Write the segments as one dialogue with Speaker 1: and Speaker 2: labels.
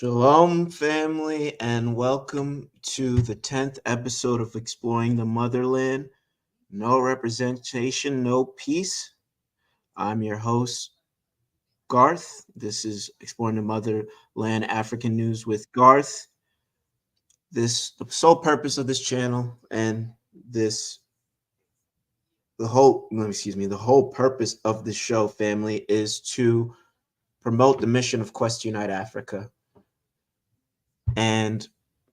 Speaker 1: Shalom, family, and welcome to the 10th episode of Exploring the Motherland. No representation, no peace. I'm your host, Garth. This is Exploring the Motherland African News with Garth. The sole purpose of this channel and this the whole purpose of the show, family, is to promote the mission of Quest Unite Africa. And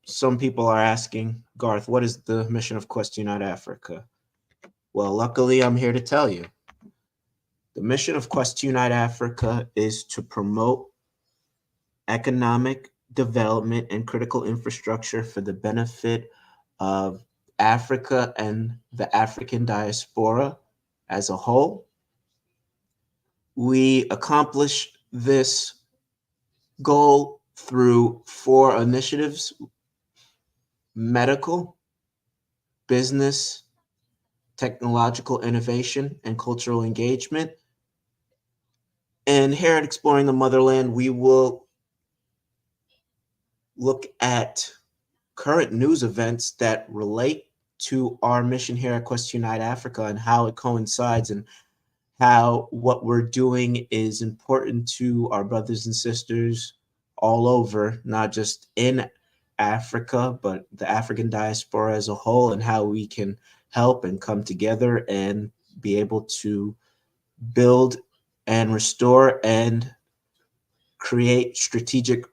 Speaker 1: some people are asking, Garth, what is the mission of Quest Unite Africa? Well, luckily, I'm here to tell you. The mission of Quest Unite Africa is to promote economic development and critical infrastructure for the benefit of Africa and the African diaspora as a whole. We accomplish this goal through 4 initiatives: medical, business, technological innovation, and cultural engagement. And here at Exploring the Motherland, we will look at current news events that relate to our mission here at Quest Unite Africa and how it coincides and how what we're doing is important to our brothers and sisters all over, not just in Africa, but the African diaspora as a whole, and how we can help and come together and be able to build and restore and create strategic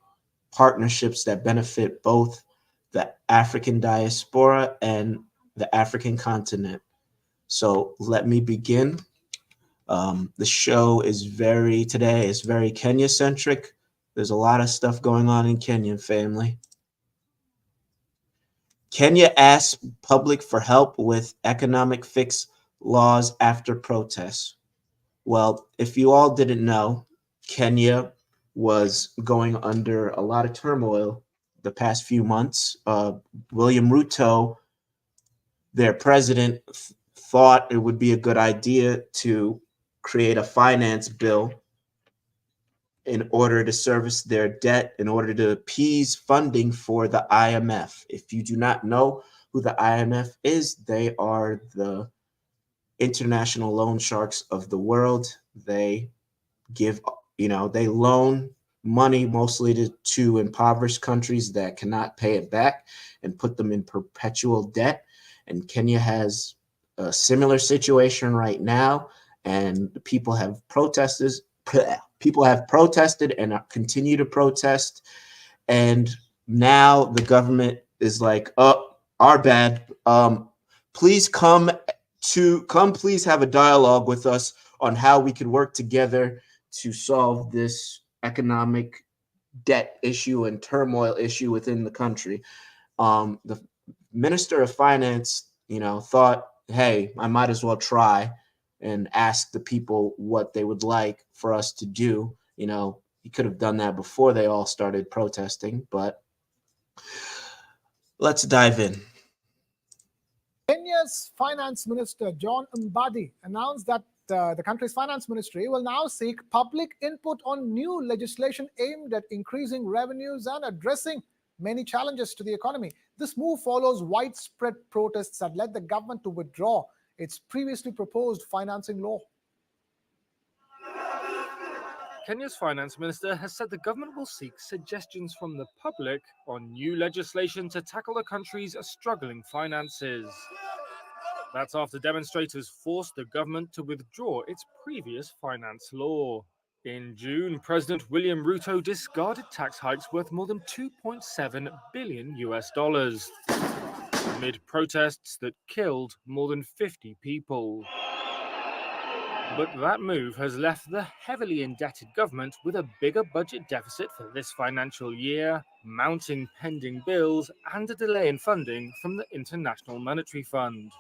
Speaker 1: partnerships that benefit both the African diaspora and the African continent. So let me begin. The show is very Kenya centric. There's a lot of stuff going on in Kenya, family. Kenya asks public for help with economic fix laws after protests. Well, if you all didn't know, Kenya was going under a lot of turmoil the past few months. William Ruto, their president, thought it would be a good idea to create a finance bill in order to service their debt, in order to appease funding for the IMF. If you do not know who the IMF is, they are the international loan sharks of the world. They give, they loan money mostly to impoverished countries that cannot pay it back and put them in perpetual debt. And Kenya has a similar situation right now, and people have protested and continue to protest. And now the government is like, oh, our bad. Please please have a dialogue with us on how we can work together to solve this economic debt issue and turmoil issue within the country. The Minister of Finance, thought, hey, I might as well try and ask the people what they would like for us to do. He could have done that before they all started protesting, but let's dive in.
Speaker 2: Kenya's Finance Minister John Mbadi announced that the country's finance ministry will now seek public input on new legislation aimed at increasing revenues and addressing many challenges to the economy. This move follows widespread protests that led the government to withdraw its previously proposed financing law.
Speaker 3: Kenya's finance minister has said the government will seek suggestions from the public on new legislation to tackle the country's struggling finances. That's after demonstrators forced the government to withdraw its previous finance law. In June, President William Ruto discarded tax hikes worth more than $2.7 billion amid protests that killed more than 50 people. But that move has left the heavily indebted government with a bigger budget deficit for this financial year, mounting pending bills, and a delay in funding from the International Monetary Fund.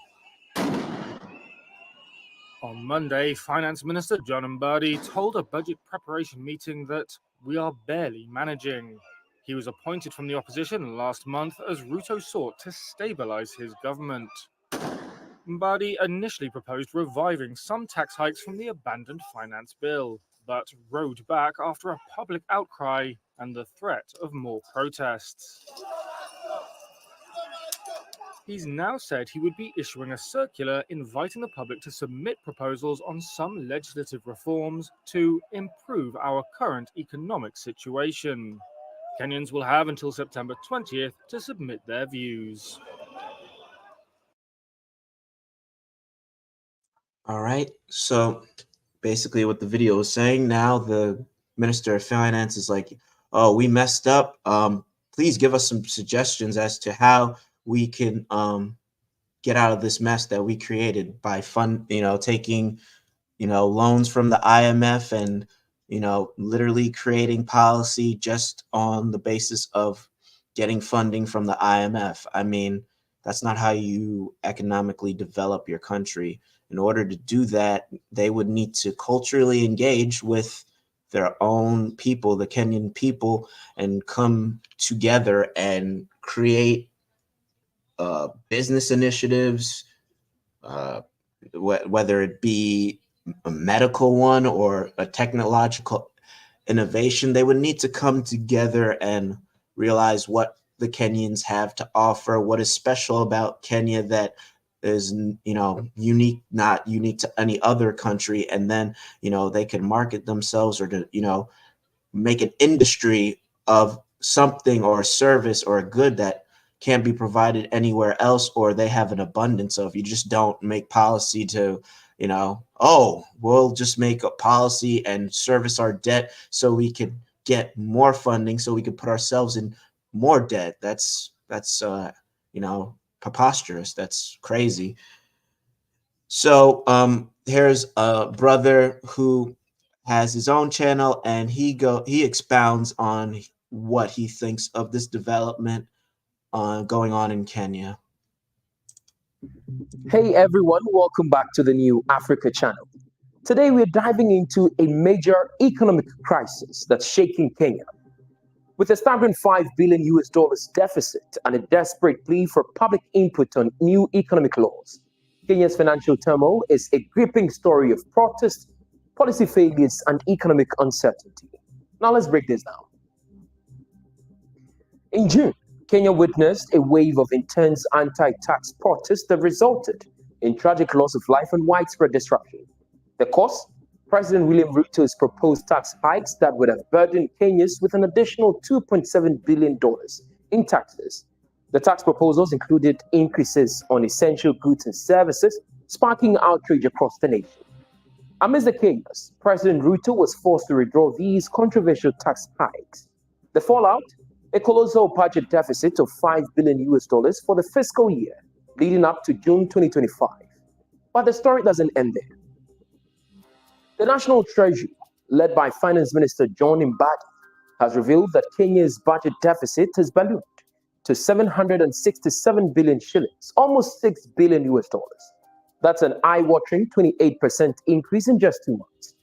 Speaker 3: On Monday, Finance Minister John Mbadi told a budget preparation meeting that we are barely managing. He was appointed from the opposition last month as Ruto sought to stabilize his government. Mbadi initially proposed reviving some tax hikes from the abandoned finance bill, but rode back after a public outcry and the threat of more protests. He's now said he would be issuing a circular inviting the public to submit proposals on some legislative reforms to improve our current economic situation. Kenyans will have until September 20th to submit their views.
Speaker 1: All right. So basically, what the video is saying now, the Minister of Finance is like, "Oh, we messed up. Please give us some suggestions as to how we can get out of this mess that we created by taking loans from the IMF and literally creating policy just on the basis of getting funding from the IMF. I mean, that's not how you economically develop your country. In order to do that, they would need to culturally engage with their own people, the Kenyan people, and come together and create business initiatives, whether it be a medical one or a technological innovation. They would need to come together and realize what the Kenyans have to offer, what is special about Kenya that is unique, not unique to any other country, and then they can market themselves or to make an industry of something or a service or a good that can't be provided anywhere else, or they have an abundance of. You just don't make policy to oh, we'll just make a policy and service our debt so we could get more funding so we could put ourselves in more debt. That's preposterous. That's crazy. So here's a brother who has his own channel, and he expounds on what he thinks of this development going on in Kenya.
Speaker 4: Hey everyone, welcome back to the new Africa channel. Today we're diving into a major economic crisis that's shaking Kenya. With a staggering $5 billion deficit and a desperate plea for public input on new economic laws, Kenya's financial turmoil is a gripping story of protest, policy failures, and economic uncertainty. Now let's break this down. In June, Kenya witnessed a wave of intense anti-tax protests that resulted in tragic loss of life and widespread disruption. The cause? President William Ruto's proposed tax hikes that would have burdened Kenyans with an additional $2.7 billion in taxes. The tax proposals included increases on essential goods and services, sparking outrage across the nation. Amidst the chaos, President Ruto was forced to withdraw these controversial tax hikes. The fallout? A colossal budget deficit of $5 billion for the fiscal year leading up to June 2025. But the story doesn't end there. The National Treasury, led by Finance Minister John Mbadi, has revealed that Kenya's budget deficit has ballooned to 767 billion shillings, almost $6 billion. That's an eye-watering 28% increase in just 2 months.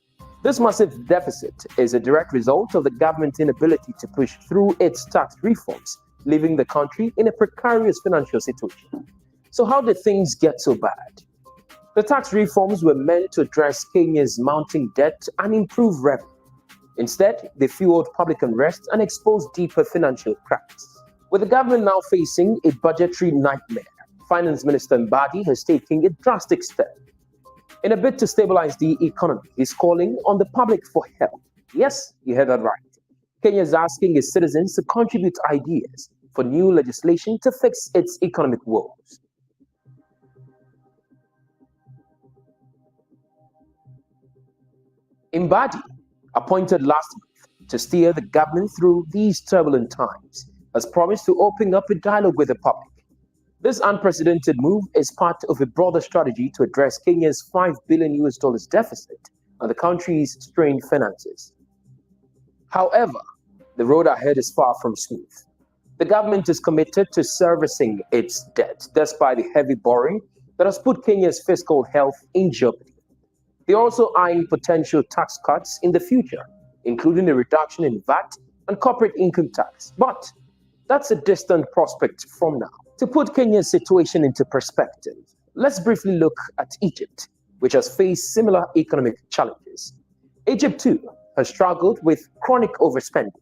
Speaker 4: This massive deficit is a direct result of the government's inability to push through its tax reforms, leaving the country in a precarious financial situation. So how did things get so bad? The tax reforms were meant to address Kenya's mounting debt and improve revenue. Instead, they fueled public unrest and exposed deeper financial cracks. With the government now facing a budgetary nightmare, Finance Minister Mbadi has taken a drastic step. In a bid to stabilize the economy, he's calling on the public for help. Yes, you heard that right. Kenya is asking its citizens to contribute ideas for new legislation to fix its economic woes. Mbadi, appointed last month to steer the government through these turbulent times, has promised to open up a dialogue with the public. This unprecedented move is part of a broader strategy to address Kenya's $5 billion deficit and the country's strained finances. However, the road ahead is far from smooth. The government is committed to servicing its debt despite the heavy borrowing that has put Kenya's fiscal health in jeopardy. They're also eyeing potential tax cuts in the future, including a reduction in VAT and corporate income tax. But that's a distant prospect from now. To put Kenya's situation into perspective, let's briefly look at Egypt, which has faced similar economic challenges. Egypt, too, has struggled with chronic overspending.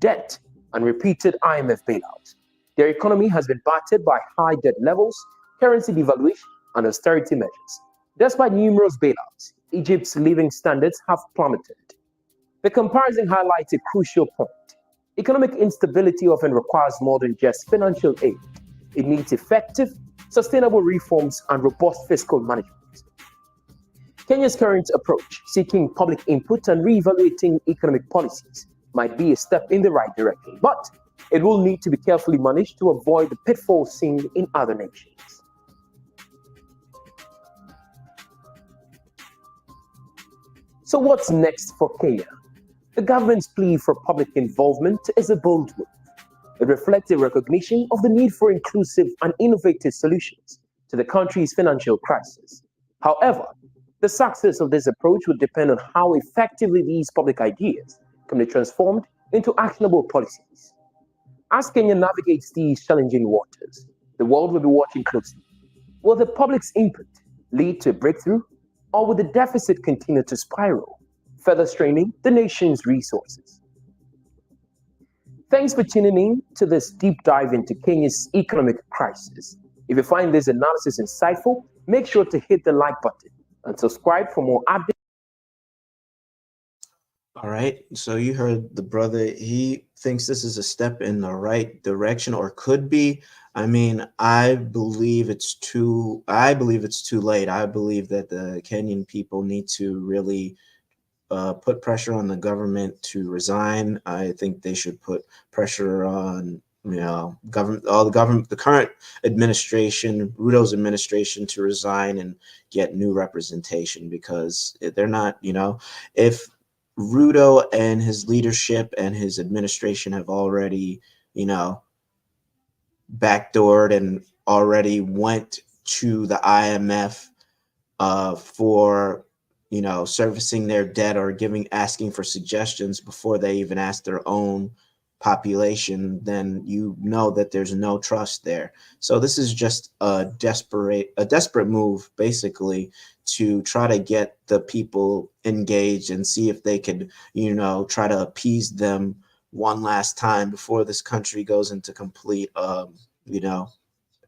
Speaker 4: debt, and repeated IMF bailouts. Their economy has been battered by high debt levels, currency devaluation, and austerity measures. Despite numerous bailouts, Egypt's living standards have plummeted. The comparison highlights a crucial point. Economic instability often requires more than just financial aid. It needs effective, sustainable reforms and robust fiscal management. Kenya's current approach, seeking public input and reevaluating economic policies, might be a step in the right direction, but it will need to be carefully managed to avoid the pitfalls seen in other nations. So what's next for Kenya? The government's plea for public involvement is a bold move. It reflects a recognition of the need for inclusive and innovative solutions to the country's financial crisis. However, the success of this approach would depend on how effectively these public ideas can be transformed into actionable policies. As Kenya navigates these challenging waters, the world will be watching closely. Will the public's input lead to a breakthrough, or will the deficit continue to spiral, further straining the nation's resources? Thanks for tuning in to this deep dive into Kenya's economic crisis. If you find this analysis insightful, make sure to hit the like button and subscribe for more updates.
Speaker 1: All right. So you heard the brother. He thinks this is a step in the right direction, or could be. I mean, I believe it's too late. I believe that the Kenyan people need to really put pressure on the government to resign. I think they should put pressure on the current administration, Ruto's administration, to resign and get new representation, because they're not, if Ruto and his leadership and his administration have already, backdoored and already went to the IMF for servicing their debt, or asking for suggestions before they even ask their own population, then that there's no trust there. So this is just a desperate move, basically, to try to get the people engaged and see if they could, try to appease them one last time before this country goes into complete,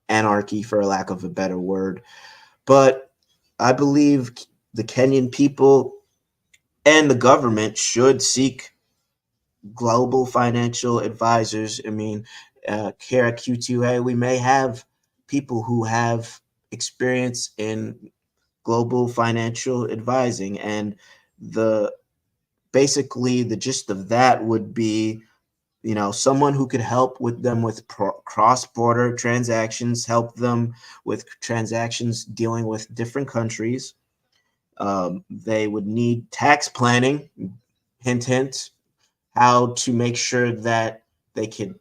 Speaker 1: anarchy, for lack of a better word. But I believe the Kenyan people and the government should seek global financial advisors. I mean, here at Q2A, we may have people who have experience in global financial advising, and basically the gist of that would be, someone who could help with them with cross-border transactions, help them with transactions dealing with different countries. They would need tax planning, hint, hint, how to make sure that they can,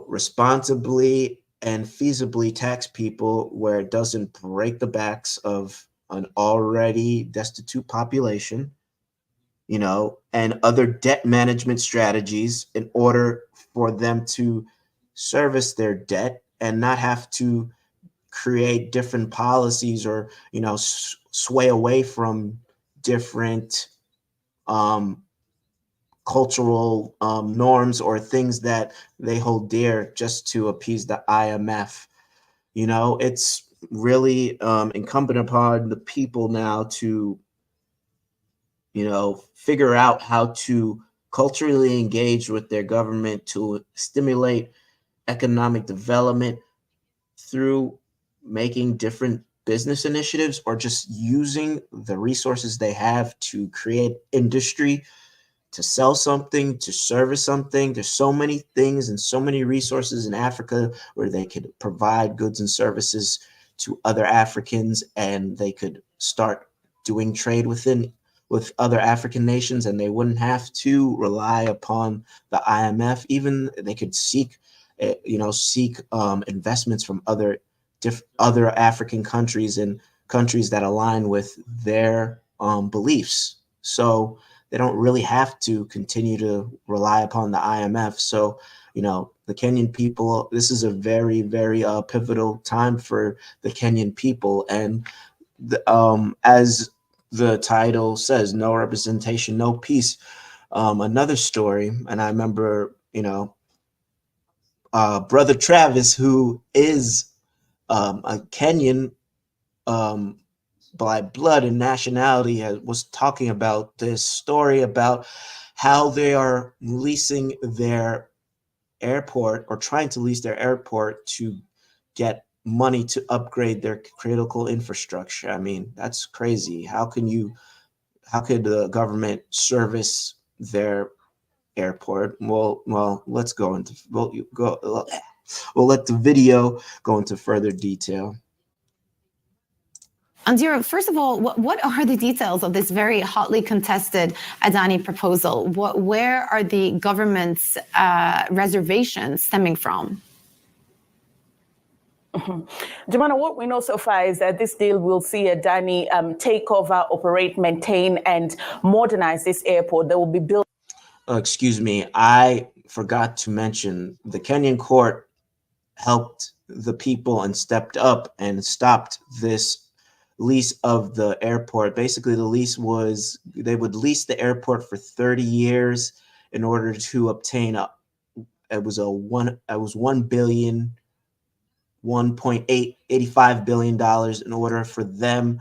Speaker 1: responsibly and feasibly tax people where it doesn't break the backs of an already destitute population, and other debt management strategies in order for them to service their debt and not have to create different policies, or, sway away from different cultural norms or things that they hold dear just to appease the IMF. It's really incumbent upon the people now to, figure out how to culturally engage with their government to stimulate economic development through making different business initiatives, or just using the resources they have to create industry, to sell something, to service something. There's so many things and so many resources in Africa where they could provide goods and services to other Africans, and they could start doing trade with other African nations, and they wouldn't have to rely upon the IMF. Even they could seek investments from other African countries and countries that align with their beliefs. So they don't really have to continue to rely upon the IMF. So, the Kenyan people, this is a very, very pivotal time for the Kenyan people. And as the title says, no representation, no peace. Another story, and I remember, brother Travis, who is a Kenyan um, by blood and nationality, was talking about this story about how they are leasing their airport, or trying to lease their airport to get money to upgrade their critical infrastructure. I mean, that's crazy. How could the government service their airport? Well, let's go into we'll let the video go into further detail.
Speaker 5: Andira, first of all, what are the details of this very hotly contested Adani proposal? Where are the government's reservations stemming from?
Speaker 6: Jemana, what we know so far is that this deal will see Adani take over, operate, maintain, and modernize this airport. They will be built.
Speaker 1: Excuse me, I forgot to mention the Kenyan court helped the people and stepped up and stopped this lease of the airport. Basically, the lease was they would lease the airport for 30 years in order to obtain it was 1 billion, 1.885 billion dollars in order for them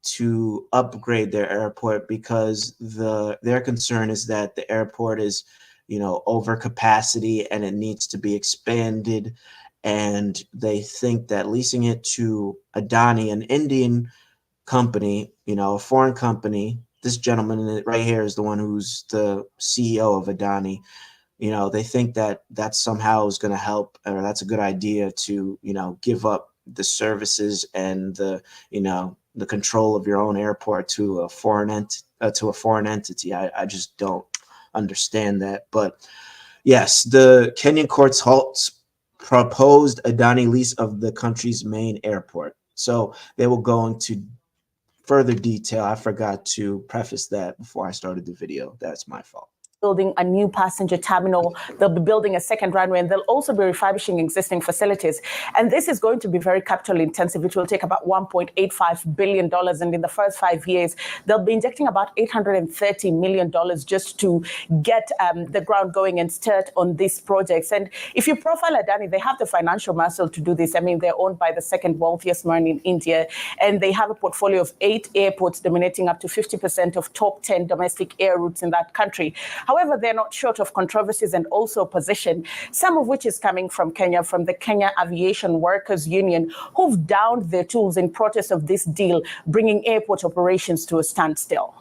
Speaker 1: to upgrade their airport, because their concern is that the airport is, over capacity and it needs to be expanded. And they think that leasing it to Adani, an Indian company, a foreign company, this gentleman right here is the one who's the CEO of Adani. They think that somehow is going to help, or that's a good idea to, give up the services and the control of your own airport to a foreign entity. I just don't understand that. But yes, the Kenyan courts proposed Adani lease of the country's main airport. So they will go into further detail. I forgot to preface that before I started the video. That's my fault.
Speaker 6: Building a new passenger terminal. They'll be building a second runway, and they'll also be refurbishing existing facilities. And this is going to be very capital intensive. It will take about $1.85 billion. And in the first 5 years, they'll be injecting about $830 million just to get the ground going and start on these projects. And if you profile Adani, they have the financial muscle to do this. I mean, they're owned by the second wealthiest man in India, and they have a portfolio of 8 airports dominating up to 50% of top 10 domestic air routes in that country. However, they're not short of controversies and also opposition, some of which is coming from Kenya, from the Kenya Aviation Workers Union, who've downed their tools in protest of this deal, bringing airport operations to a standstill.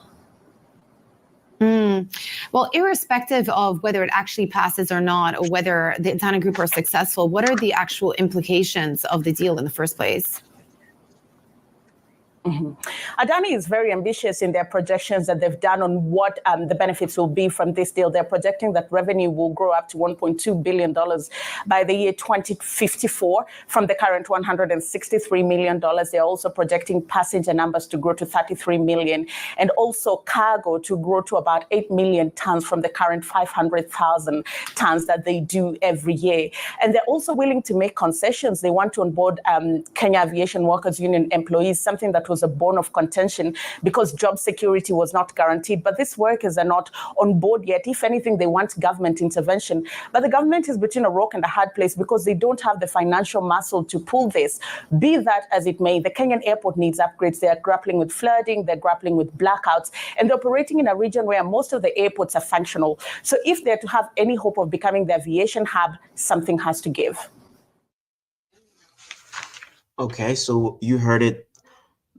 Speaker 5: Well, irrespective of whether it actually passes or not, or whether the Adani Group are successful, what are the actual implications of the deal in the first place?
Speaker 6: Adani is very ambitious in their projections that they've done on what the benefits will be from this deal. They're projecting that revenue will grow up to $1.2 billion by the year 2054 from the current $163 million. They're also projecting passenger numbers to grow to 33 million, and also cargo to grow to about 8 million tons from the current 500,000 tons that they do every year. And they're also willing to make concessions. They want to onboard Kenya Aviation Workers Union employees, something that was a bone of contention because job security was not guaranteed. But these workers are not on board yet. If anything, they want government intervention. But the government is between a rock and a hard place because they don't have the financial muscle to pull this. Be that as it may, the Kenyan airport needs upgrades. They are grappling with flooding, they're grappling with blackouts, and they're operating in a region where most of the airports are functional. So if they're to have any hope of becoming the aviation hub, something has to give.
Speaker 1: Okay, so you heard it.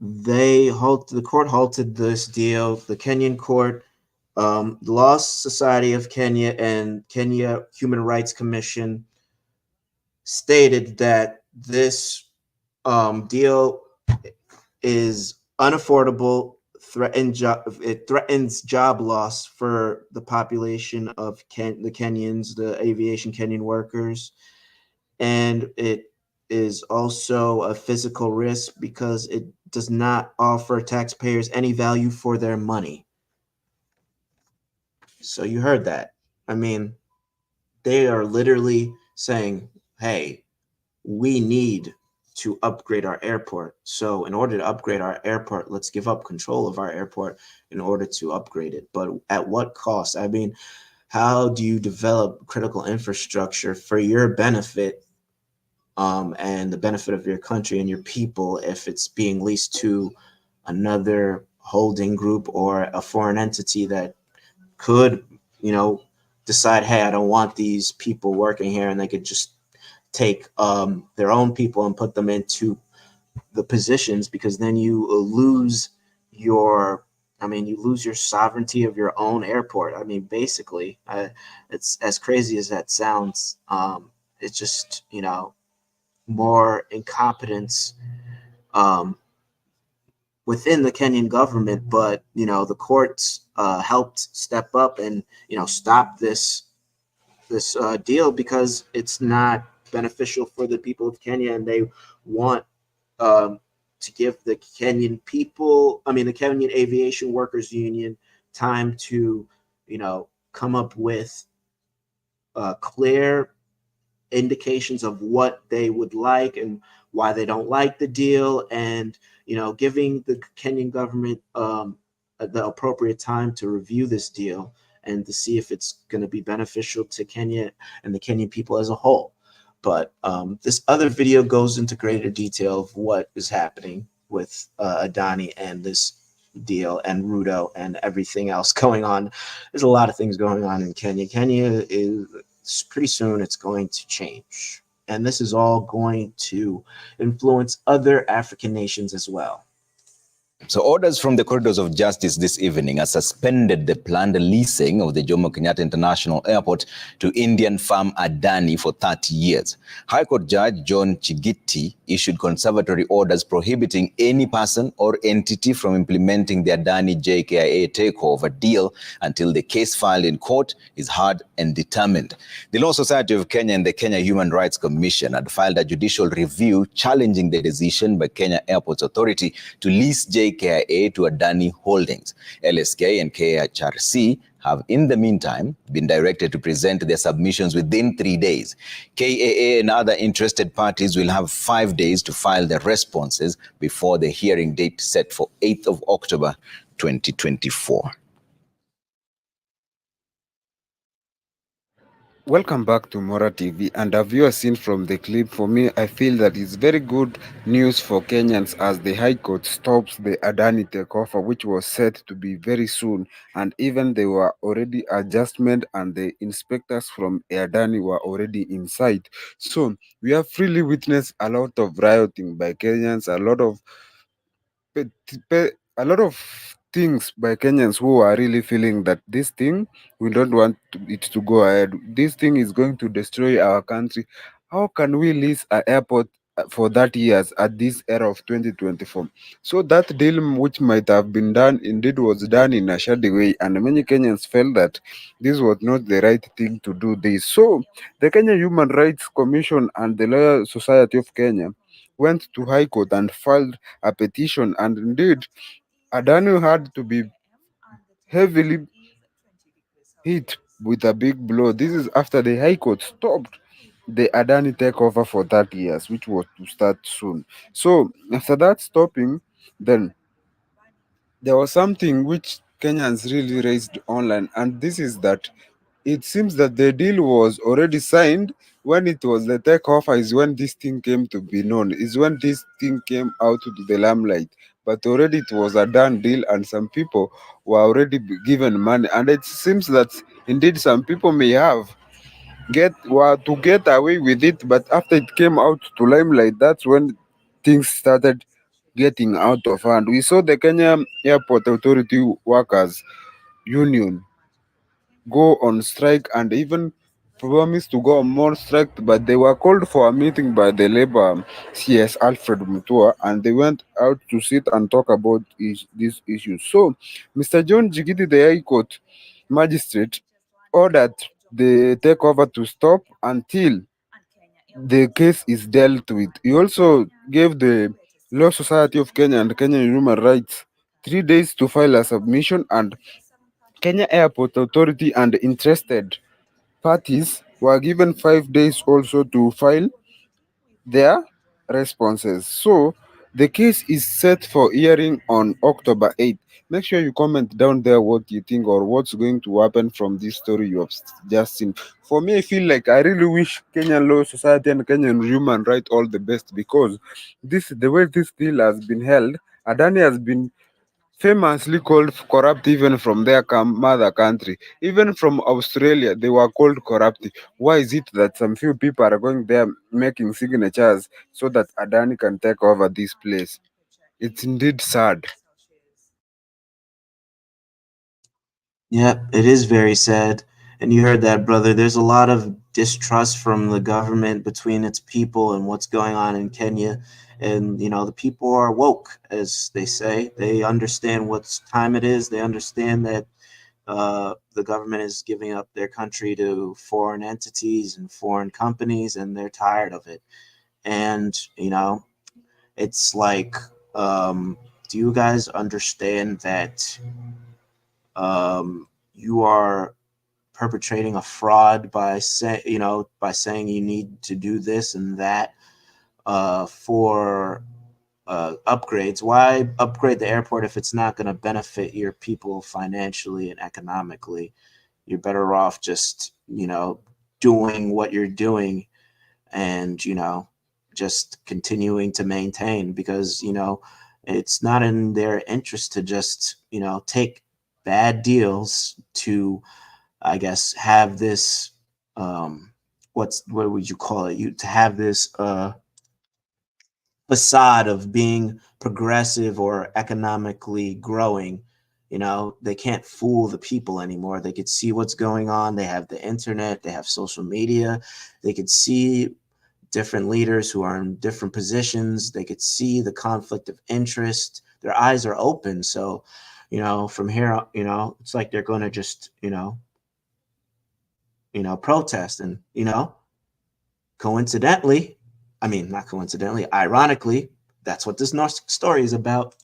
Speaker 1: The court halted this deal. The Kenyan court, the Law Society of Kenya and Kenya Human Rights Commission stated that this deal is unaffordable, it threatens job loss for the population of the Kenyans, the aviation Kenyan workers, and it is also a physical risk because it does not offer taxpayers any value for their money. So you heard that. I mean, they are literally saying, hey, we need to upgrade our airport. So in order to upgrade our airport, let's give up control of our airport in order to upgrade it. But at what cost? I mean, how do you develop critical infrastructure for your benefit, and the benefit of your country and your people, if it's being leased to another holding group or a foreign entity that could, you know, decide, hey, I don't want these people working here, and they could just take their own people and put them into the positions, because then you lose your, I mean, you lose your sovereignty of your own airport. I mean, basically, it's as crazy as that sounds. It's just, you know, more incompetence um, within the Kenyan government, but you know, the courts helped step up and, you know, stop this deal, because it's not beneficial for the people of Kenya, and they want um, to give the Kenyan people, I mean, the Kenyan Aviation Workers Union, time to, you know, come up with clear indications of what they would like and why they don't like the deal, and, you know, giving the Kenyan government the appropriate time to review this deal and to see if it's going to be beneficial to Kenya and the Kenyan people as a whole. But this other video goes into greater detail of what is happening with Adani and this deal and Ruto and everything else going on. There's a lot of things going on in Kenya. Kenya is, pretty soon it's going to change. And this is all going to influence other African nations as well.
Speaker 7: So orders from the corridors of justice this evening have suspended the planned leasing of the Jomo Kenyatta International Airport to Indian firm Adani for 30 years. High Court Judge John Chigiti issued conservatory orders prohibiting any person or entity from implementing the Adani JKIA takeover deal until the case filed in court is heard and determined. The Law Society of Kenya and the Kenya Human Rights Commission had filed a judicial review challenging the decision by Kenya Airports Authority to lease JKIA to Adani Holdings. LSK and KHRC have in the meantime been directed to present their submissions within 3 days. KAA and other interested parties will have 5 days to file their responses before the hearing date set for 8th of October 2024.
Speaker 8: Welcome back to Mora TV, and as you have seen from the clip, for me, I feel that it's very good news for Kenyans as the High Court stops the Adani takeover, which was set to be very soon, and even there were already adjustment and the inspectors from Adani were already in sight. So we have freely witnessed a lot of rioting by Kenyans, pe- a lot of things by Kenyans who are really feeling that this thing, we don't want it to go ahead. This thing is going to destroy our country. How can we lease an airport for that years at this era of 2024? So that deal which might have been done indeed was done in a shady way, and many Kenyans felt that this was not the right thing to do this. So the Kenya Human Rights Commission and the Lawyer Society of Kenya went to High Court and filed a petition, and indeed Adani had to be heavily hit with a big blow. This is after the High Court stopped the Adani takeover for 30 years, which was to start soon. So after that stopping, then there was something which Kenyans really raised online, and this is that it seems that the deal was already signed. When it was the takeover is when this thing came to be known, is when this thing came out to the limelight. But already it was a done deal, and some people were already given money. And it seems that indeed some people may have were to get away with it, but after it came out to limelight, that's when things started getting out of hand. We saw the Kenya Airport Authority Workers Union go on strike and even promised to go on more strike, but they were called for a meeting by the labor CS Alfred Mutua, and they went out to sit and talk about these issues. So Mr. John Jigiti, the High Court magistrate, ordered the takeover to stop until the case is dealt with. He also gave the Law Society of Kenya and Kenya Human Rights 3 days to file a submission, and Kenya Airport Authority and interested parties were given 5 days also to file their responses. So the case is set for hearing on October 8th. Make sure you comment down there what you think or what's going to happen from this story you have just seen. For me, I feel like I really wish Kenyan law society and Kenyan human right all the best, because the way this deal has been held, Adani has been famously called corrupt even from their mother country. Even from Australia, they were called corrupt. Why is it that some few people are going there making signatures so that Adani can take over this place? It's indeed sad.
Speaker 1: Yeah, it is very sad. And you heard that, brother. There's a lot of distrust from the government between its people and what's going on in Kenya. And, the people are woke, as they say. They understand what time it is. They understand that the government is giving up their country to foreign entities and foreign companies, and they're tired of it. And, it's like, do you guys understand that you are perpetrating a fraud by saying you need to do this and that for upgrades? Why upgrade the airport if it's not going to benefit your people financially and economically? You're better off just doing what you're doing, and just continuing to maintain, because it's not in their interest to just take bad deals to, I guess, have this what would you call it? You to have this facade of being progressive or economically growing. They can't fool the people anymore. They could see what's going on. They have the internet, they have social media. They could see different leaders who are in different positions. They could see the conflict of interest. Their eyes are open. So, from here, it's like they're going to just, protest. And, coincidentally, I mean, not coincidentally, ironically, that's what this story is about.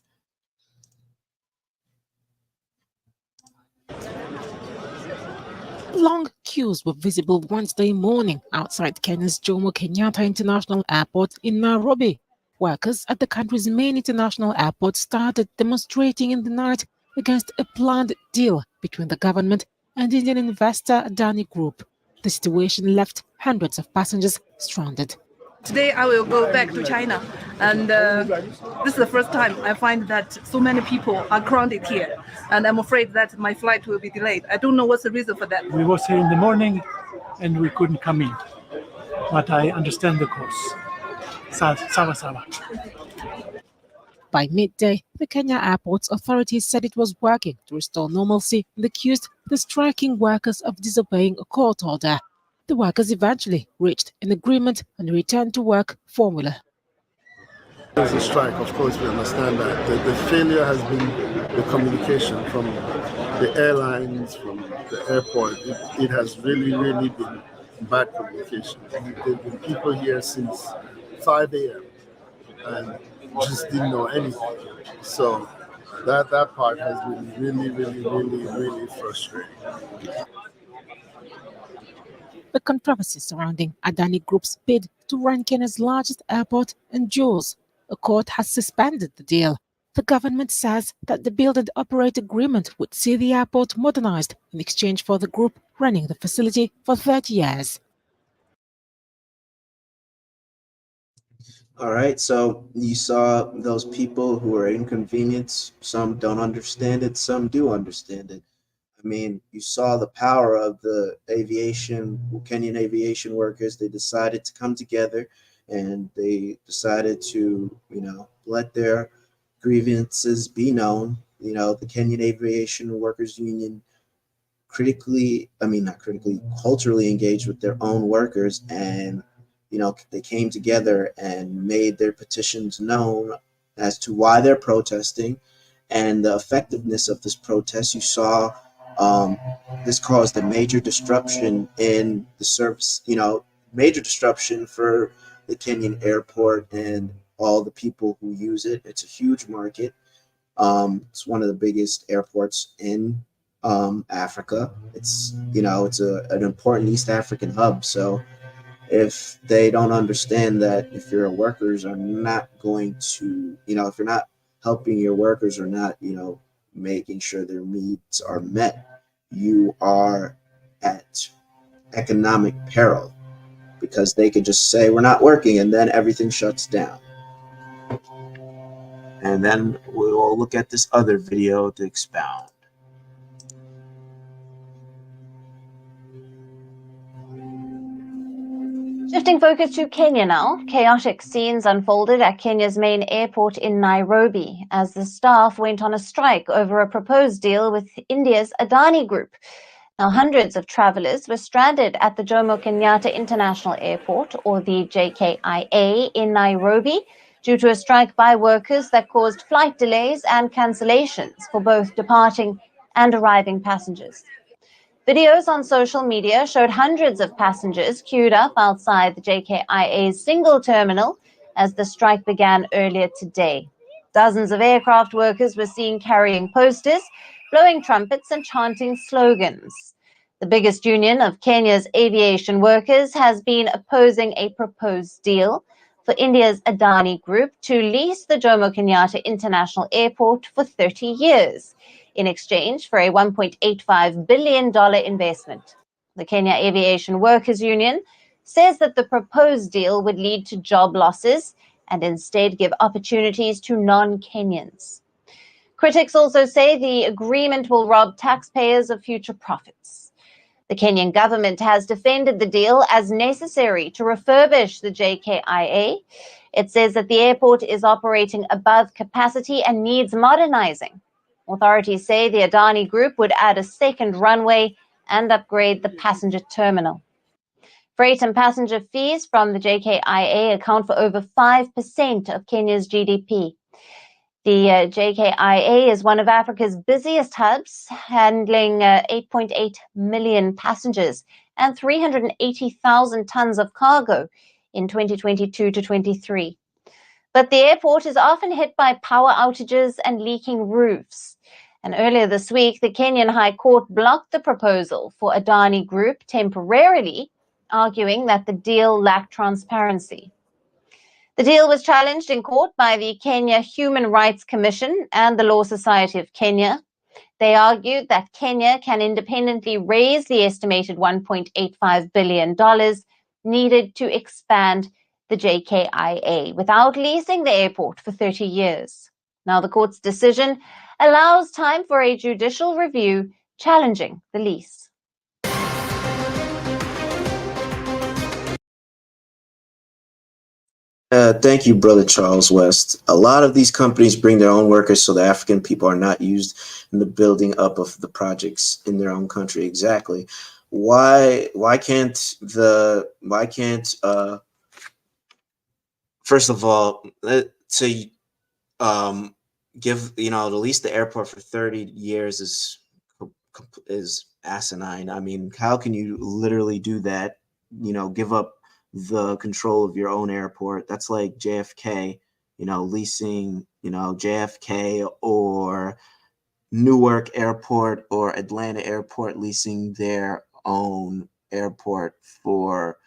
Speaker 9: Long queues were visible Wednesday morning outside Kenya's Jomo Kenyatta International Airport in Nairobi. Workers at the country's main international airport started demonstrating in the night against a planned deal between the government and Indian investor Adani Group. The situation left hundreds of passengers stranded.
Speaker 10: Today I will go back to China, and this is the first time I find that so many people are grounded here, and I'm afraid that my flight will be delayed. I don't know what's the reason for that.
Speaker 11: We was here in the morning and we couldn't come in, but I understand the cause. Sawa sawa.
Speaker 9: By midday, the Kenya Airports Authority said it was working to restore normalcy and accused the striking workers of disobeying a court order. The workers eventually reached an agreement and returned to work formally.
Speaker 12: There's a strike, of course, we understand that. The failure has been the communication from the airlines, from the airport. It has really been bad communication. There have been people here since 5 a.m. and just didn't know anything. So that part has been really frustrating.
Speaker 9: The controversy surrounding Adani Group's bid to run Kenya's largest airport and jewels. A court has suspended the deal. The government says that the build and operate agreement would see the airport modernized in exchange for the group running the facility for 30 years.
Speaker 1: All right, so you saw those people who are inconvenienced. Some don't understand it, some do understand it. I mean, you saw the power of the Kenyan aviation workers. They decided to come together, and they decided to, let their grievances be known. The Kenyan Aviation Workers Union not critically, culturally engaged with their own workers, and they came together and made their petitions known as to why they're protesting and the effectiveness of this protest. You saw this caused a major disruption in the service, major disruption for the Kenyan airport and all the people who use it. It's a huge market. It's one of the biggest airports in Africa. It's an important East African hub. So if they don't understand that if your workers are not going to, if you're not helping your workers or not, making sure their needs are met, you are at economic peril, because they could just say we're not working and then everything shuts down. And then we'll look at this other video to expound.
Speaker 13: Shifting focus to Kenya now, chaotic scenes unfolded at Kenya's main airport in Nairobi as the staff went on a strike over a proposed deal with India's Adani Group. Now, hundreds of travelers were stranded at the Jomo Kenyatta International Airport, or the JKIA, in Nairobi due to a strike by workers that caused flight delays and cancellations for both departing and arriving passengers. Videos on social media showed hundreds of passengers queued up outside the JKIA's single terminal as the strike began earlier today. Dozens of aircraft workers were seen carrying posters, blowing trumpets, and chanting slogans. The biggest union of Kenya's aviation workers has been opposing a proposed deal for India's Adani Group to lease the Jomo Kenyatta International Airport for 30 years. In exchange for a $1.85 billion investment. The Kenya Aviation Workers Union says that the proposed deal would lead to job losses and instead give opportunities to non-Kenyans. Critics also say the agreement will rob taxpayers of future profits. The Kenyan government has defended the deal as necessary to refurbish the JKIA. It says that the airport is operating above capacity and needs modernizing. Authorities say the Adani Group would add a second runway and upgrade the passenger terminal. Freight and passenger fees from the JKIA account for over 5% of Kenya's GDP. The JKIA is one of Africa's busiest hubs, handling 8.8 million passengers and 380,000 tons of cargo in 2022 to 23. But the airport is often hit by power outages and leaking roofs. And earlier this week, the Kenyan High Court blocked the proposal for Adani Group temporarily, arguing that the deal lacked transparency. The deal was challenged in court by the Kenya Human Rights Commission and the Law Society of Kenya. They argued that Kenya can independently raise the estimated $1.85 billion needed to expand the JKIA without leasing the airport for 30 years. Now, the court's decision allows time for a judicial review challenging the lease.
Speaker 1: Thank you, Brother Charles West. A lot of these companies bring their own workers so the African people are not used in the building up of the projects in their own country. Exactly. Why can't first of all, to give, to lease the airport for 30 years is asinine. I mean, how can you literally do that? Give up the control of your own airport. That's like JFK, leasing, JFK or Newark Airport or Atlanta Airport leasing their own airport for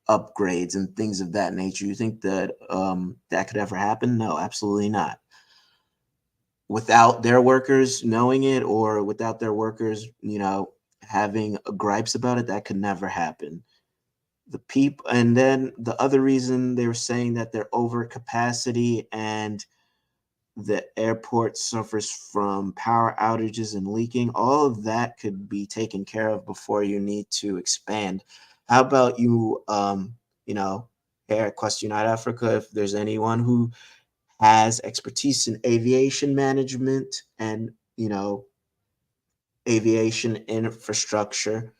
Speaker 1: upgrades and things of that nature. You think that that could ever happen? No, absolutely not. Without their workers knowing it or without their workers, having gripes about it, that could never happen. The people, and then the other reason they were saying that they're over capacity and the airport suffers from power outages and leaking, all of that could be taken care of before you need to expand. How about you, here at Quest Unite Africa, if there's anyone who has expertise in aviation management and, aviation infrastructure,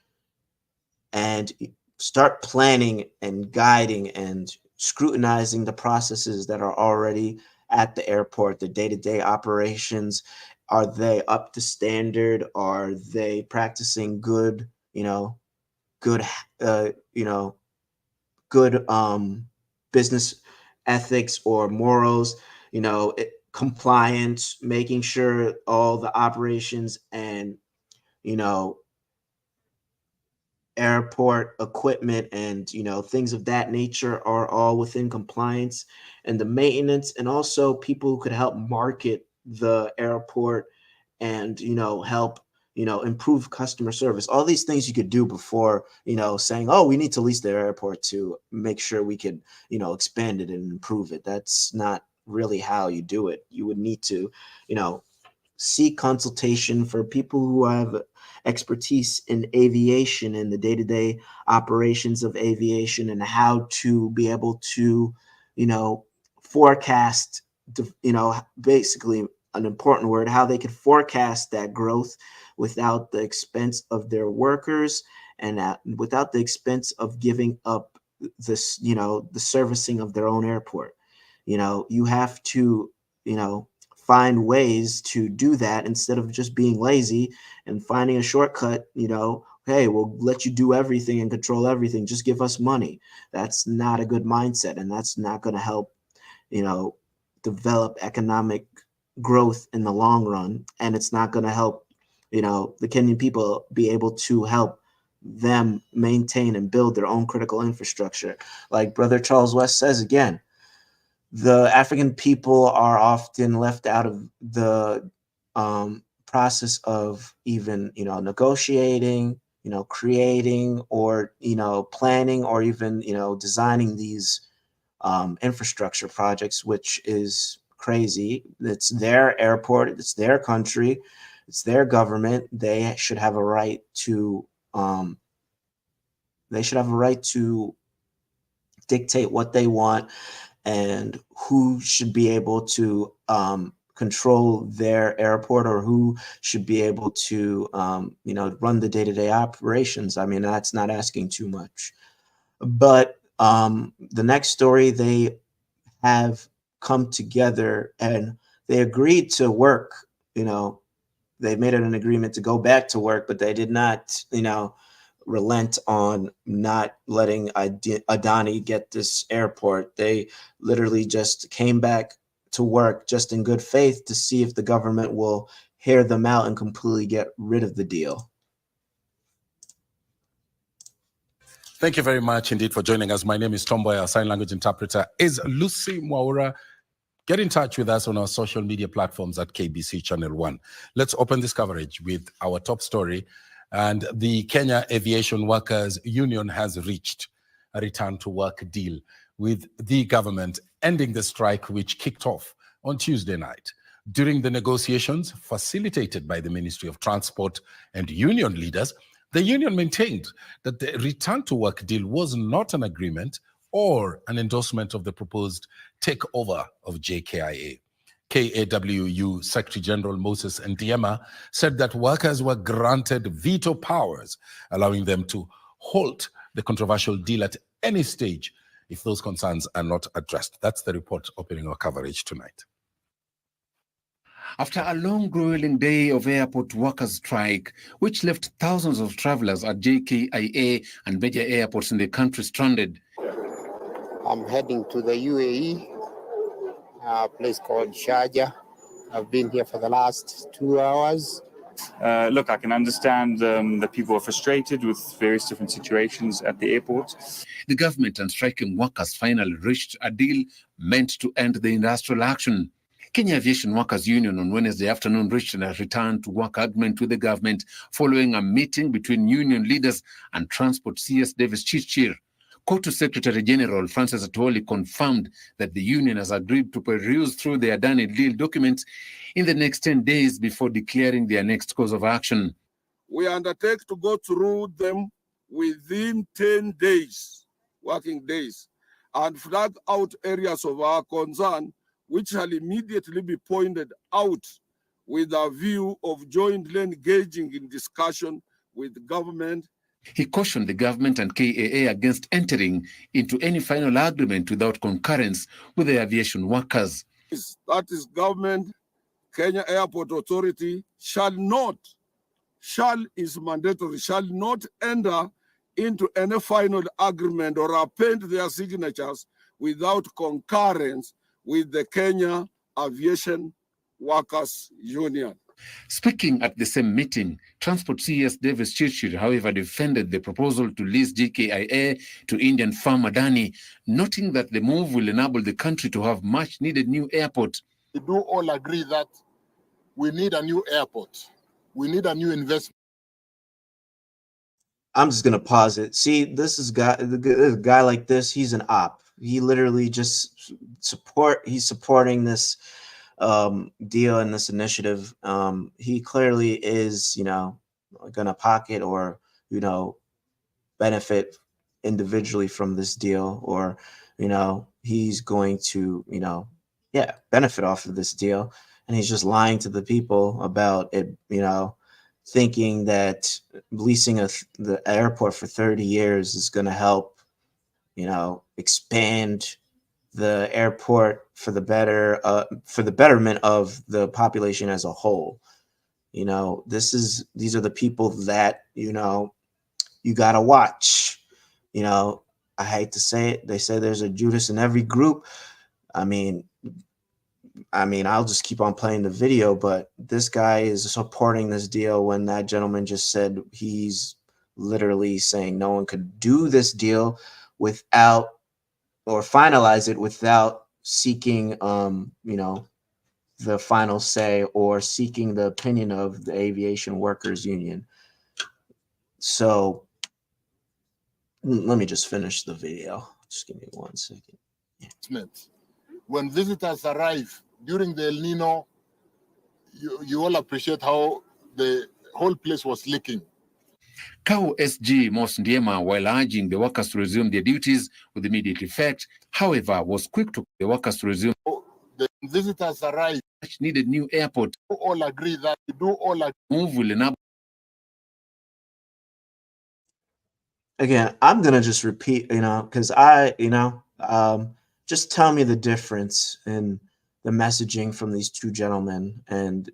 Speaker 1: and start planning and guiding and scrutinizing the processes that are already at the airport, the day-to-day operations. Are they up to standard? Are they practicing good, good business ethics or morals, compliance, making sure all the operations and, airport equipment and things of that nature are all within compliance, and the maintenance, and also people who could help market the airport and help improve customer service. All these things you could do before saying, oh, we need to lease the airport to make sure we could expand it and improve it. That's not really how you do it. You would need to seek consultation for people who have expertise in aviation and the day-to-day operations of aviation, and how to be able to forecast, basically an important word, how they could forecast that growth without the expense of their workers, and without the expense of giving up this the servicing of their own airport. You have to find ways to do that instead of just being lazy and finding a shortcut. Hey, we'll let you do everything and control everything, just give us money. That's not a good mindset, and that's not going to help develop economic growth in the long run, and it's not going to help the Kenyan people be able to help them maintain and build their own critical infrastructure. Like Brother Charles West says again, the African people are often left out of the process of even negotiating, creating, or planning, or even designing these infrastructure projects, which is crazy. It's their airport, it's their country, it's their government. They should have a right to dictate what they want and who should be able to control their airport, or who should be able to run the day-to-day operations. I mean, that's not asking too much. But the next story, they have come together and they agreed to work. They made an agreement to go back to work, but they did not relent on not letting Adani get this airport. They literally just came back to work just in good faith to see if the government will hear them out and completely get rid of the deal.
Speaker 14: Thank you very much indeed for joining us. My name is Tomboy. Our sign language interpreter is Lucy Mwaura. Get in touch with us on our social media platforms at KBC Channel 1. Let's open this coverage with our top story. And the Kenya Aviation Workers Union has reached a return to work deal with the government, ending the strike which kicked off on Tuesday night. During the negotiations facilitated by the Ministry of Transport and union leaders, the union maintained that the return to work deal was not an agreement or an endorsement of the proposed takeover of JKIA. KAWU Secretary General Moses Ndiema said that workers were granted veto powers, allowing them to halt the controversial deal at any stage if those concerns are not addressed. That's the report opening our coverage tonight.
Speaker 15: After a long, grueling day of airport workers' strike, which left thousands of travelers at JKIA and major airports in the country stranded.
Speaker 16: I'm heading to the UAE, a place called Sharjah. I've been here for the last 2 hours.
Speaker 17: Look, I can understand that people are frustrated with various different situations at the airport.
Speaker 15: The government and striking workers finally reached a deal meant to end the industrial action. Kenya Aviation Workers Union on Wednesday afternoon reached a return to work agreement with the government following a meeting between union leaders and Transport CS Davis Chichir. KOTU Secretary General Francis Atwoli confirmed that the union has agreed to peruse through the Adani deal documents in the next 10 days before declaring their next course of action.
Speaker 18: We undertake to go through them within 10 days, working days, and flag out areas of our concern, which shall immediately be pointed out with a view of jointly engaging in discussion with the government.
Speaker 15: He cautioned the government and KAA against entering into any final agreement without concurrence with the aviation workers.
Speaker 18: That is government, Kenya Airport Authority shall is mandatory, shall not enter into any final agreement or append their signatures without concurrence with the Kenya Aviation Workers Union.
Speaker 15: Speaking at the same meeting, Transport CS Davis Chirchir, however, defended the proposal to lease GKIA to Indian firm Adani, noting that the move will enable the country to have much-needed new airport.
Speaker 19: We do all agree that we need a new airport. We need a new investment.
Speaker 1: I'm just gonna pause it. See, this is a guy like this. He's an op. He literally just he's supporting this deal and this initiative. He clearly is, gonna pocket or benefit individually from this deal, or he's going to benefit off of this deal, and he's just lying to the people about it. Thinking that leasing the airport for 30 years is going to help, expand the airport for the betterment of the population as a whole. These are the people that, you got to watch. I hate to say it. They say there's a Judas in every group. I mean, I'll just keep on playing the video, but this guy is supporting this deal when that gentleman just said he's literally saying no one could do this deal without, or finalize it without seeking, the final say or seeking the opinion of the Aviation Workers Union. So let me just finish the video. Just give me 1 second.
Speaker 19: When visitors arrive during the El Nino, you all appreciate how the whole place was leaking.
Speaker 15: KAU SG Mos Ndiema, while urging the workers to resume their duties with immediate effect, however, was quick to the workers to resume.
Speaker 19: The visitors arrive.
Speaker 15: Much needed new airport.
Speaker 19: We all agree that
Speaker 15: move will enable.
Speaker 1: Again, I'm gonna just repeat, because just tell me the difference in the messaging from these two gentlemen, and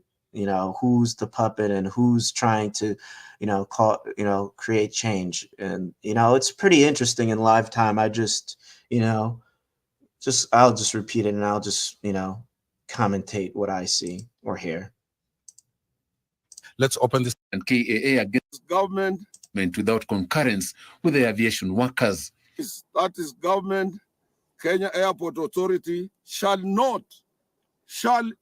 Speaker 1: who's the puppet and who's trying to create change. And it's pretty interesting in live time. I just I'll just repeat it, and I'll just commentate what I see or hear.
Speaker 14: Let's open this.
Speaker 15: And KAA against
Speaker 19: government
Speaker 15: without concurrence with the aviation workers.
Speaker 19: That is government. Kenya Airport Authority shall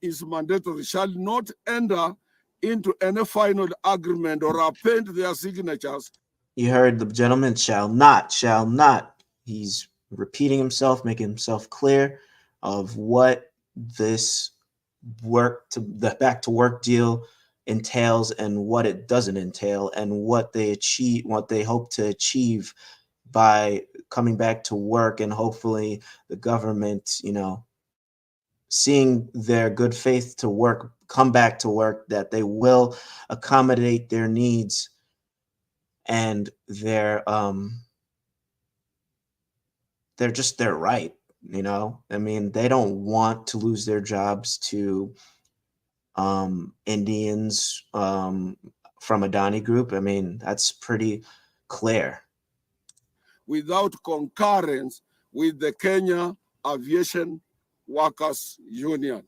Speaker 19: is mandatory, shall not enter into any final agreement or append their signatures.
Speaker 1: You heard the gentleman, shall not. He's repeating himself, making himself clear of what this the back to work deal entails and what it doesn't entail, and what they hope to achieve by coming back to work, and hopefully the government, seeing their good faith to come back to work, that they will accommodate their needs and their right. They don't want to lose their jobs to Indians from Adani Group. That's pretty clear.
Speaker 19: Without concurrence with the Kenya Aviation Workers Union.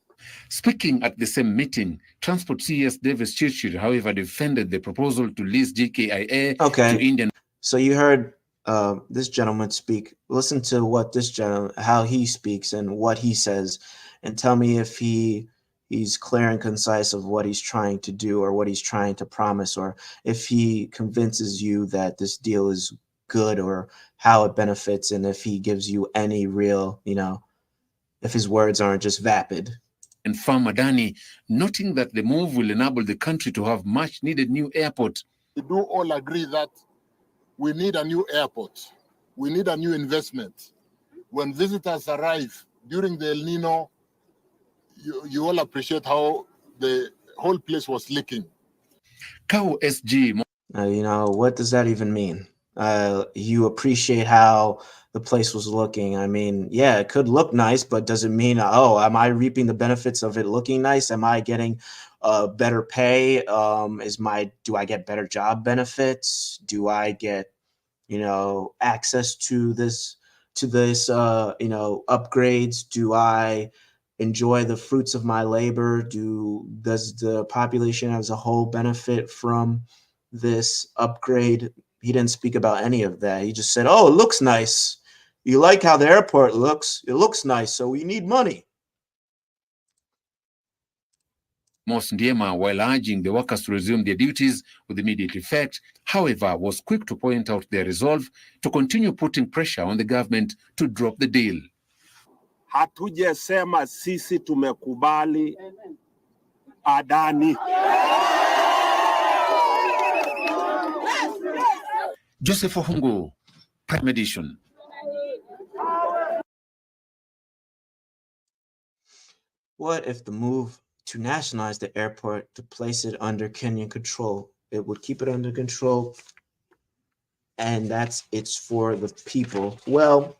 Speaker 15: Speaking at the same meeting, Transport CS Davis Chirchir, however, defended the proposal to lease GKIA to Indian.
Speaker 1: So you heard this gentleman speak. Listen to what how he speaks and what he says, and tell me if he's clear and concise of what he's trying to do or what he's trying to promise, or if he convinces you that this deal is good or how it benefits, and if he gives you any real, if his words aren't just vapid.
Speaker 15: And Farm Adani, noting that the move will enable the country to have much needed new airport.
Speaker 19: We do all agree that we need a new airport. We need a new investment. When visitors arrive during the El Nino, you all appreciate how the whole place was leaking.
Speaker 15: KAU SG.
Speaker 1: What does that even mean? You appreciate how the place was looking. Yeah, it could look nice, but does it mean, am I reaping the benefits of it looking nice? Am I getting better pay? Do I get better job benefits? Do I get, access to this, upgrades? Do I enjoy the fruits of my labor? Does the population as a whole benefit from this upgrade? He didn't speak about any of that. He just said, oh, it looks nice. You like how the airport looks? It looks nice, so we need money.
Speaker 15: Mos Ndiema, while urging the workers to resume their duties with immediate effect, however, was quick to point out their resolve to continue putting pressure on the government to drop the deal.
Speaker 18: Hatujasema sisi tumekubali Adani.
Speaker 15: Joseph Ohungu, Prime Edition.
Speaker 1: What if the move to nationalize the airport to place it under Kenyan control? It would keep it under control, and it's for the people. Well,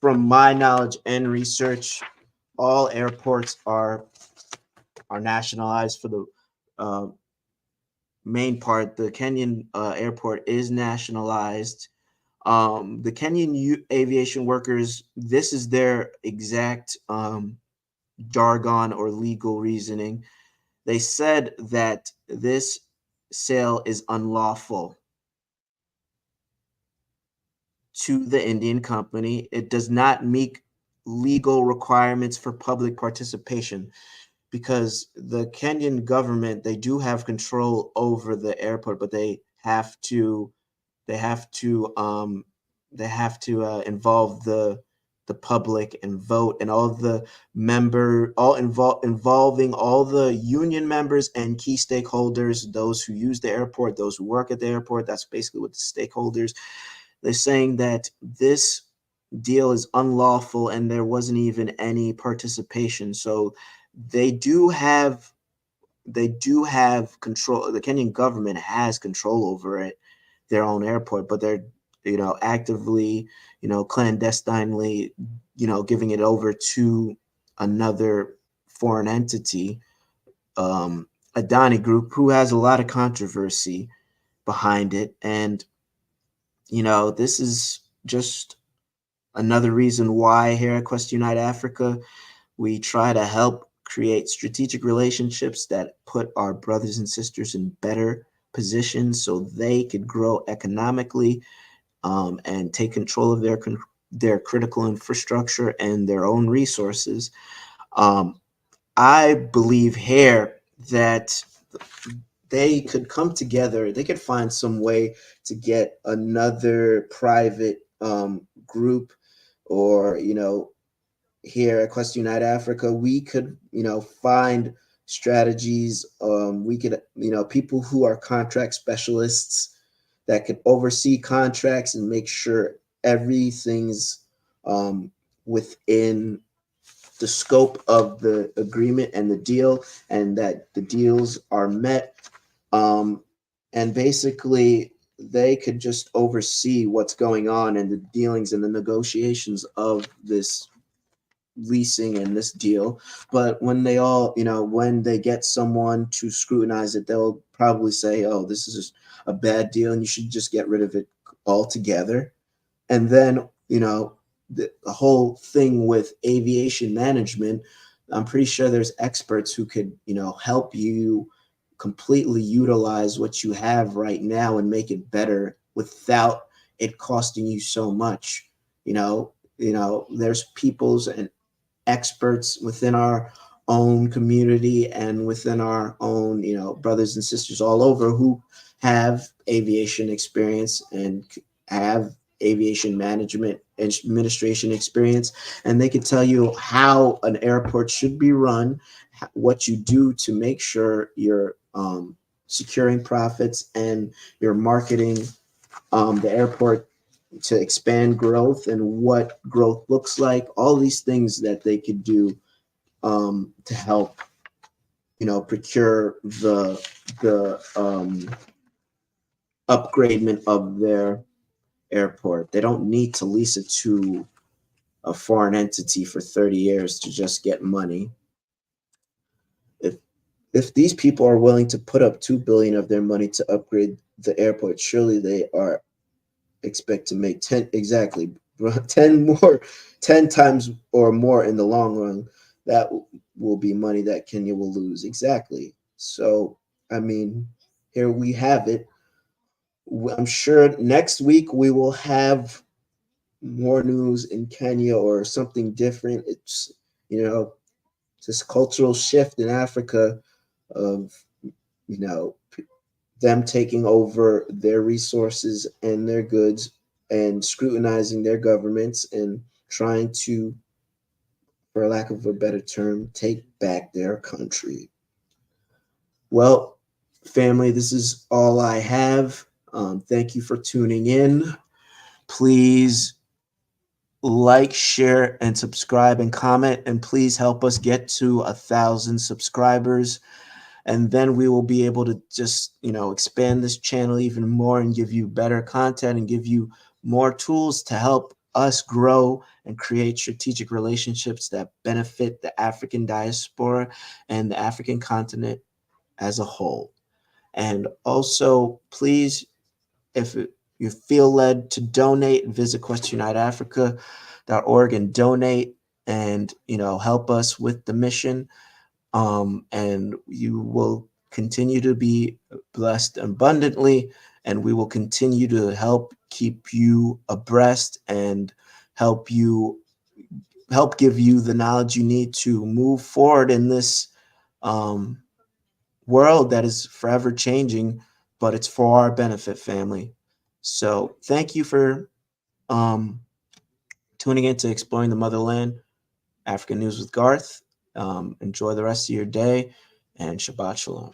Speaker 1: from my knowledge and research, all airports are nationalized for the main part. The Kenyan airport is nationalized. The Kenyan aviation workers, this is their exact jargon or legal reasoning. They said that this sale is unlawful to the Indian company. It does not meet legal requirements for public participation, because the Kenyan government, they do have control over the airport, but they have to involve the public and vote, and all the involving all the union members and key stakeholders, those who use the airport, those who work at the airport. That's basically what the stakeholders. They're saying that this deal is unlawful and there wasn't even any participation. So they do have control. The Kenyan government has control over it, their own airport, but they're actively, clandestinely, giving it over to another foreign entity, Adani Group, who has a lot of controversy behind it. And this is just another reason why here at Quest Unite Africa, we try to help create strategic relationships that put our brothers and sisters in better positions so they could grow economically, and take control of their critical infrastructure and their own resources. I believe here that they could come together. They could find some way to get another private group, or here at Quest Unite Africa, we could find strategies. We could people who are contract specialists that could oversee contracts and make sure everything's within the scope of the agreement and the deal, and that the deals are met. And basically, they could just oversee what's going on and the dealings and the negotiations of this leasing and this deal. But when they all, when they get someone to scrutinize it, they'll probably say, oh, this is just a bad deal and you should just get rid of it altogether. And then, the whole thing with aviation management, I'm pretty sure there's experts who could, help you completely utilize what you have right now and make it better without it costing you so much. There's peoples and experts within our own community and within our own, brothers and sisters all over who have aviation experience and have aviation management and administration experience, and they could tell you how an airport should be run, what you do to make sure you're securing profits and you're marketing the airport to expand growth and what growth looks like, all these things that they could do to help, procure the upgradement of their airport. They don't need to lease it to a foreign entity for 30 years to just get money. If these people are willing to put up $2 billion of their money to upgrade the airport, surely they are expect to make 10 exactly, 10 times or more in the long run. That will be money that Kenya will lose. Exactly. So, I mean, here we have it. I'm sure next week we will have more news in Kenya or something different. It's, this cultural shift in Africa of, you know, them taking over their resources and their goods and scrutinizing their governments and trying to, for lack of a better term, take back their country. Well, family, this is all I have. Thank you for tuning in. Please like, share, and subscribe and comment, and please help us get to 1,000 subscribers. And then we will be able to just, expand this channel even more and give you better content and give you more tools to help us grow and create strategic relationships that benefit the African diaspora and the African continent as a whole. And also, please, if you feel led to donate, visit questuniteafrica.org and donate and, help us with the mission. And you will continue to be blessed abundantly, and we will continue to help keep you abreast and help give you the knowledge you need to move forward in this world that is forever changing, but it's for our benefit, family. So thank you for tuning in to Exploring the Motherland, African News with Garth. Enjoy the rest of your day, and Shabbat Shalom.